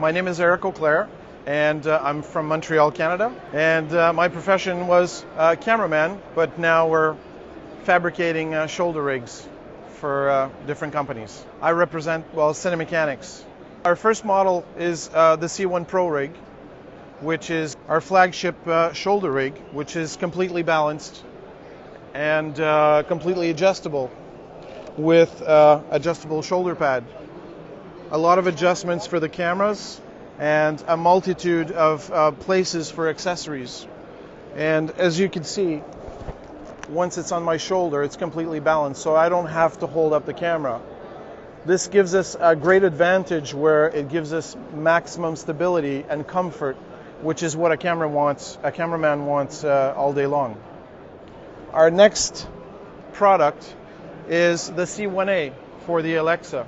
My name is Auclair, and I'm from Montreal, Canada. And my profession was cameraman, but now we're fabricating shoulder rigs for different companies. I represent, Cinemecanix. Our first model is the C1 Pro rig, which is our flagship shoulder rig, which is completely balanced and completely adjustable with adjustable shoulder pad. A lot of adjustments for the cameras and a multitude of places for accessories. And as you can see, once it's on my shoulder, it's completely balanced, so I don't have to hold up the camera. This gives us a great advantage where it gives us maximum stability and comfort, which is what a cameraman wants all day long. Our next product is the C1A for the Alexa.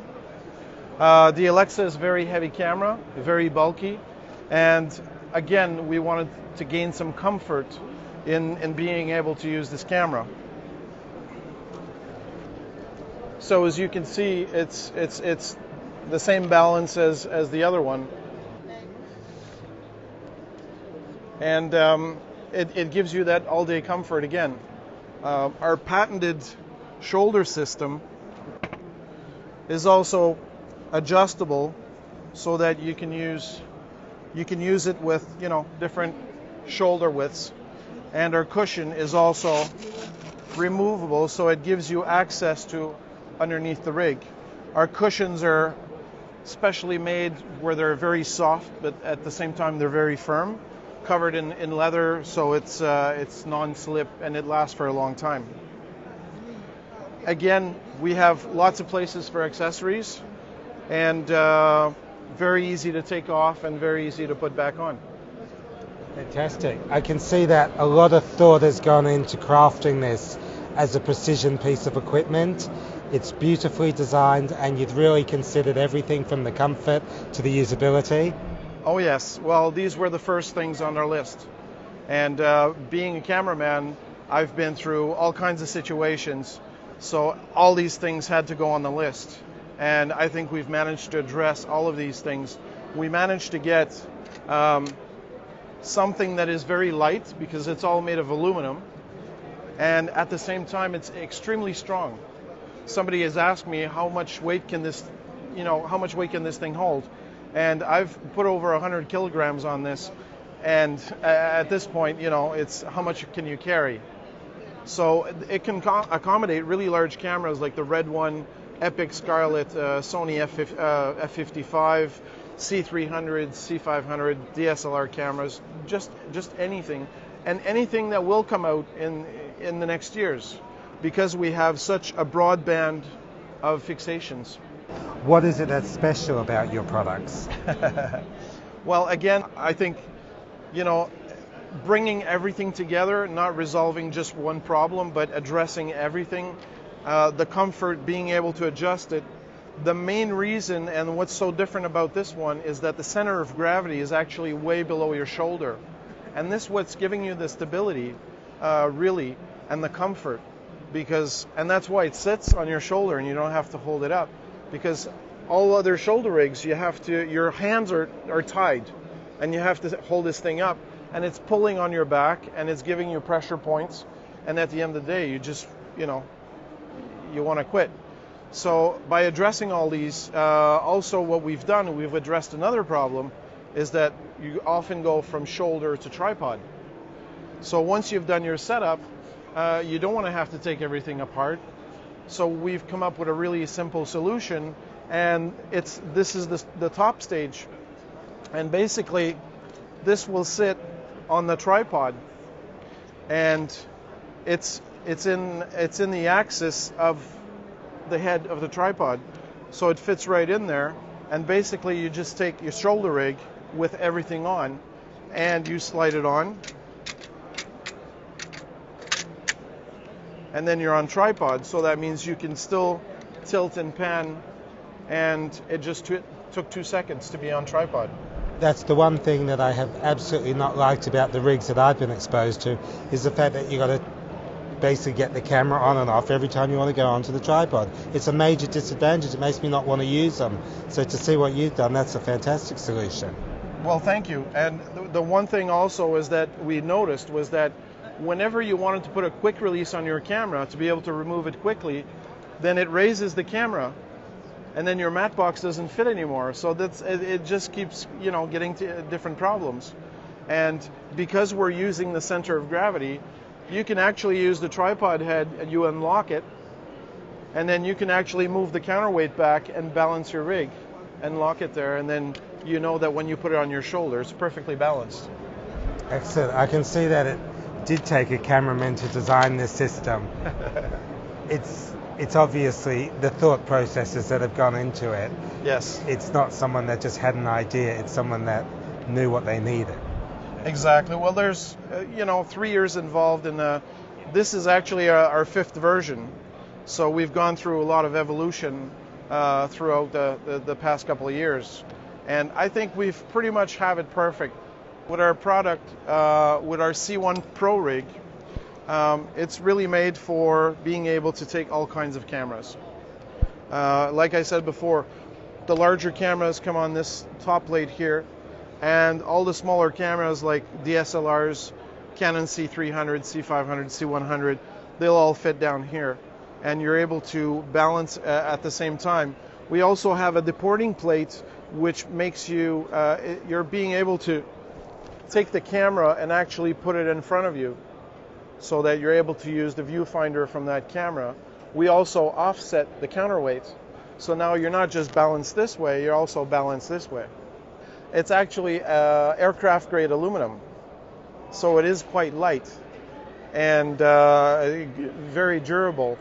The Alexa is a very heavy camera, very bulky, and again, we wanted to gain some comfort in being able to use this camera. So as you can see, it's the same balance as the other one, and it gives you that all-day comfort again. Our patented shoulder system is also adjustable so that you can use it with different shoulder widths, and our cushion is also removable, so it gives you access to underneath the rig. Our cushions are specially made where they're very soft, but at the same time they're very firm, covered in leather, so it's non-slip and it lasts for a long time. Again, we have lots of places for accessories, and very easy to take off and very easy to put back on. Fantastic. I can see that a lot of thought has gone into crafting this as a precision piece of equipment. It's beautifully designed, and you've really considered everything from the comfort to the usability. Oh yes, well, these were the first things on our list. And being a cameraman, I've been through all kinds of situations, so all these things had to go on the list. And I think we've managed to address all of these things. We managed to get something that is very light, because it's all made of aluminum, and at the same time it's extremely strong. Somebody has asked me how much weight can this thing hold, and I've put over 100 kilograms on this, and at this point, it's how much can you carry. So it can accommodate really large cameras like the red one, Epic Scarlett, Sony F55, C300, C500, DSLR cameras, just anything, and anything that will come out in the next years, because we have such a broad band of fixations. What is it that's special about your products? Well, again, I think, bringing everything together, not resolving just one problem, but addressing everything. The comfort, being able to adjust it. The main reason, and what's so different about this one, is that the center of gravity is actually way below your shoulder. And this is what's giving you the stability, really, and the comfort. And that's why it sits on your shoulder and you don't have to hold it up. Because all other shoulder rigs, your hands are tied, and you have to hold this thing up, and it's pulling on your back, and it's giving you pressure points, and at the end of the day, you just, you want to quit. So by addressing all these, also what we've done, we've addressed another problem, is that you often go from shoulder to tripod. So once you've done your setup, you don't want to have to take everything apart. So we've come up with a really simple solution, and this is the top stage. And basically, this will sit on the tripod, and it's in the axis of the head of the tripod, so it fits right in there. And basically, you just take your shoulder rig with everything on, and you slide it on, and then you're on tripod. So that means you can still tilt and pan, and it just took 2 seconds to be on tripod. That's the one thing that I have absolutely not liked about the rigs that I've been exposed to, is the fact that you got to basically get the camera on and off every time you want to go onto the tripod. It's a major disadvantage. It makes me not want to use them. So to see what you've done, that's a fantastic solution. Well, thank you. And the one thing also is that we noticed was that whenever you wanted to put a quick release on your camera to be able to remove it quickly, then it raises the camera, and then your matte box doesn't fit anymore. So it just keeps, getting to different problems. And because we're using the center of gravity, you can actually use the tripod head and you unlock it, and then you can actually move the counterweight back and balance your rig and lock it there, and then you know that when you put it on your shoulder, it's perfectly balanced. Excellent. I can see that it did take a cameraman to design this system. It's obviously the thought processes that have gone into it. Yes. It's not someone that just had an idea, it's someone that knew what they needed. Exactly. Well, there's 3 years involved in this is actually our 5th version. So we've gone through a lot of evolution throughout the past couple of years. And I think we've pretty much have it perfect. With our product, with our C1 Pro rig, it's really made for being able to take all kinds of cameras. Like I said before, the larger cameras come on this top plate here, and all the smaller cameras like DSLRs, Canon C300, C500, C100, they'll all fit down here. And you're able to balance at the same time. We also have a deporting plate, which makes you're being able to take the camera and actually put it in front of you so that you're able to use the viewfinder from that camera. We also offset the counterweight. So now you're not just balanced this way, you're also balanced this way. It's actually aircraft grade aluminum. So it is quite light and very durable.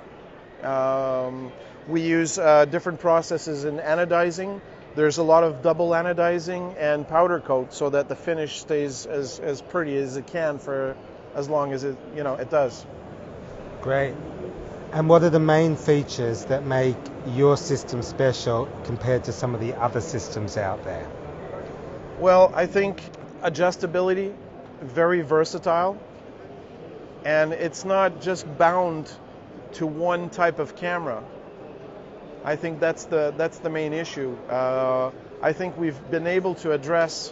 We use different processes in anodizing. There's a lot of double anodizing and powder coat so that the finish stays as pretty as it can for as long as it does. Great. And what are the main features that make your system special compared to some of the other systems out there? Well, I think adjustability, very versatile, and it's not just bound to one type of camera. I think that's the main issue. I think we've been able to address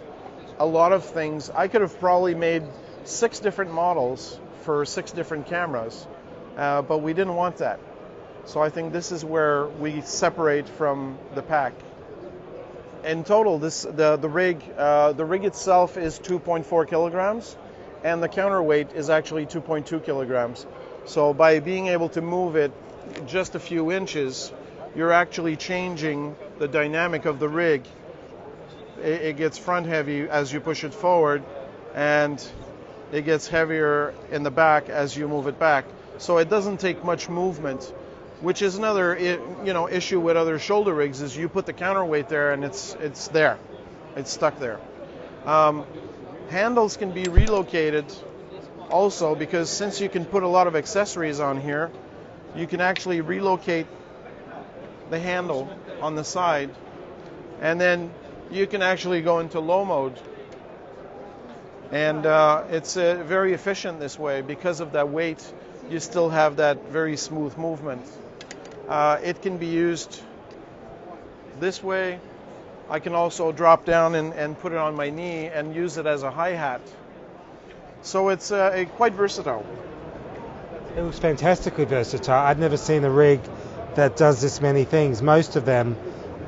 a lot of things. I could have probably made 6 different models for 6 different cameras, but we didn't want that. So I think this is where we separate from the pack. In total, the rig itself is 2.4 kilograms, and the counterweight is actually 2.2 kilograms. So by being able to move it just a few inches, you're actually changing the dynamic of the rig. It gets front heavy as you push it forward, and it gets heavier in the back as you move it back. So it doesn't take much movement, which is another issue with other shoulder rigs, is you put the counterweight there and it's there. It's stuck there. Handles can be relocated also, because since you can put a lot of accessories on here, you can actually relocate the handle on the side, and then you can actually go into low mode, and it's very efficient this way. Because of that weight, you still have that very smooth movement. It can be used this way. I can also drop down and put it on my knee and use it as a hi-hat. So it's quite versatile. It looks fantastically versatile. I've never seen a rig that does this many things. Most of them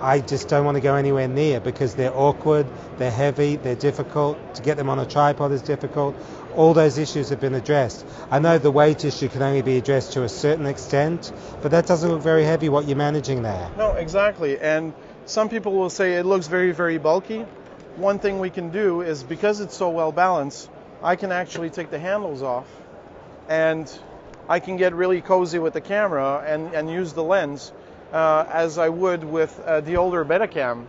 I just don't want to go anywhere near because they're awkward, they're heavy, they're difficult. To get them on a tripod is difficult. All those issues have been addressed. I know the weight issue can only be addressed to a certain extent, but that doesn't look very heavy, what you're managing there. No, exactly. And some people will say it looks very, very bulky. One thing we can do is, because it's so well balanced, I can actually take the handles off, and I can get really cozy with the camera and use the lens as I would with the older Betacam.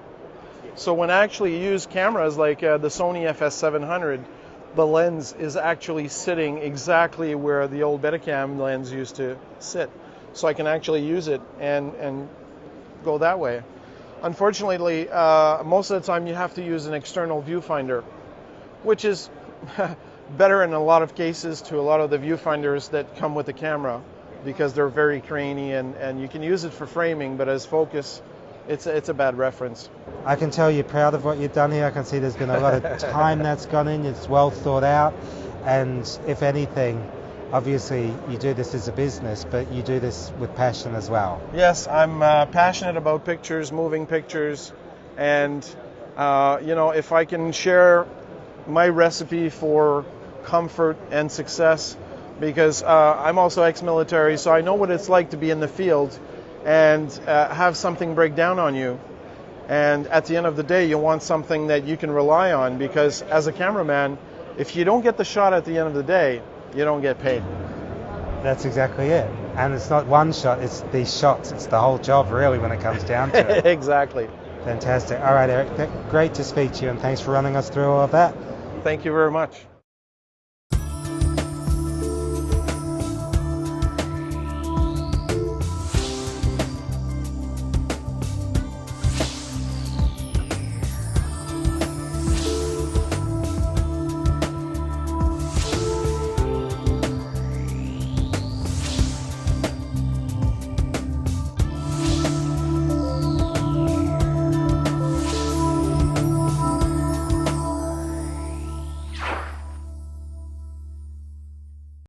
So when I actually use cameras like the Sony FS700, the lens is actually sitting exactly where the old Betacam lens used to sit. So I can actually use it and go that way. Unfortunately, most of the time you have to use an external viewfinder, which is better in a lot of cases to a lot of the viewfinders that come with the camera, because they're very grainy, and you can use it for framing, but as focus, it's a bad reference. I can tell you're proud of what you've done here. I can see there's been a lot of time that's gone in. It's well thought out, and if anything, obviously you do this as a business, but you do this with passion as well. Yes, I'm passionate about pictures, moving pictures, and if I can share my recipe for comfort and success, because I'm also ex-military, so I know what it's like to be in the field and have something break down on you. And at the end of the day, you want something that you can rely on, because as a cameraman, if you don't get the shot at the end of the day, you don't get paid. That's exactly it. And it's not one shot, it's these shots. It's the whole job, really, when it comes down to it. Exactly. Fantastic. All right, Eric, great to speak to you, and thanks for running us through all of that. Thank you very much.